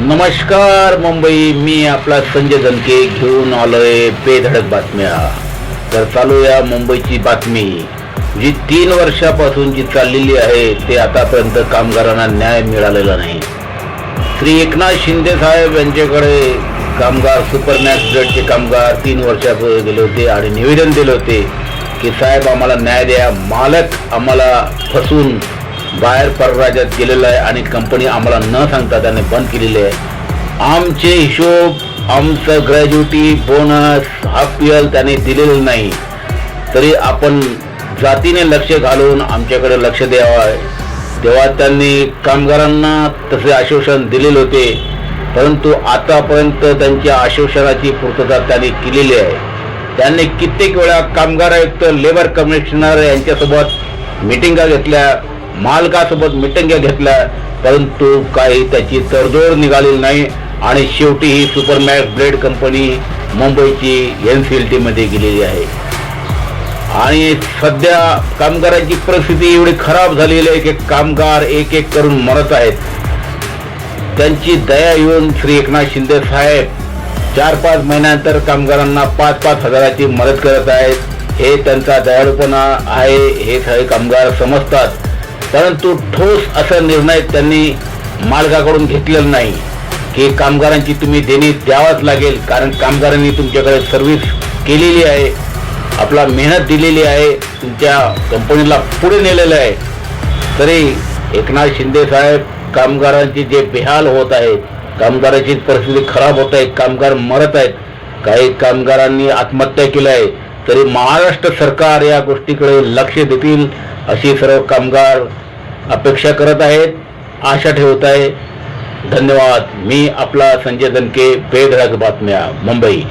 नमस्कार मुंबई, मी आपला संजय दनके घेऊन आलोय बेधडक बातम्या. तर चालूया मुंबईची बातमी जी 3 वर्षापासून जी चाललेली आहे ते आतापर्यंत कामगारांना न्याय मिळालेला नाही. श्री एकनाथ शिंदे साहेब यांच्याकडे कामगार सुपरमॅक्स ग्रेडचे कामगार 3 वर्षापूर्वी गेले होते आणि निवेदन दिले होते की साहेब आम्हाला न्याय द्या, मालक आम्हाला फसून बाहेर परराज्यात गेलेला आहे आणि कंपनी आम्हाला न सांगता त्याने बंद केलेली आहे. आमचे हिशोब, आमचं ग्रॅज्युटी, बोनस, हाफ पीएल त्याने दिलेलं नाही, तरी आपण जातीने लक्ष घालून आमच्याकडे लक्ष द्यावं. तेव्हा त्यांनी कामगारांना तसे आश्वासन दिलेले होते, परंतु आतापर्यंत त्यांच्या आश्वासनाची पूर्तता त्यांनी केलेली आहे. त्यांनी कित्येक वेळा कामगार आयुक्त, लेबर कमिशनर यांच्यासोबत मिटिंगा घेतल्या, मालकासोबत मिटिंगा घेतल्या, परंतु काही त्याची तडजोड निघालेली नाही आणि शेवटी ही सुपरमॅक्स ब्लेड कंपनी मुंबईची NCLT मध्ये गेलेली आहे. आणि सध्या कामगारांची परिस्थिती एवढी खराब झालेली आहे की कामगार एक एक करून मरत आहेत. त्यांची दया येऊन श्री एकनाथ शिंदे साहेब 4-5 महिन्यानंतर कामगारांना 5-5 हजाराची मदत करत आहेत. हे त्यांचा दयाळूपणा आहे, हे सगळे कामगार समजतात. परंतु ठोस असा निर्णय त्यांनी मालकाकडून घेतलेला नाही की कामगारांची तुम्ही देणी द्यावाच लागेल, कारण कामगारांनी तुमच्याकडे सर्व्हिस केलेली आहे, आपला मेहनत दिलेली आहे, तुमच्या कंपनीला पुढे नेलेलं आहे. तरी एकनाथ शिंदे साहेब कामगारांची जे बेहाल होत आहे, कामगारांची परिस्थिती खराब होत आहे, कामगार मरत आहेत, काही कामगारांनी आत्महत्या केली आहे, तरी महाराष्ट्र सरकार या गोष्टीकडे लक्ष देतील अशी सर्व कामगार अपेक्षा करत आहेत, आशा ठेवत आहे. धन्यवाद. मी आपला संजय दनके, बेधडक बातम्या, मुंबई.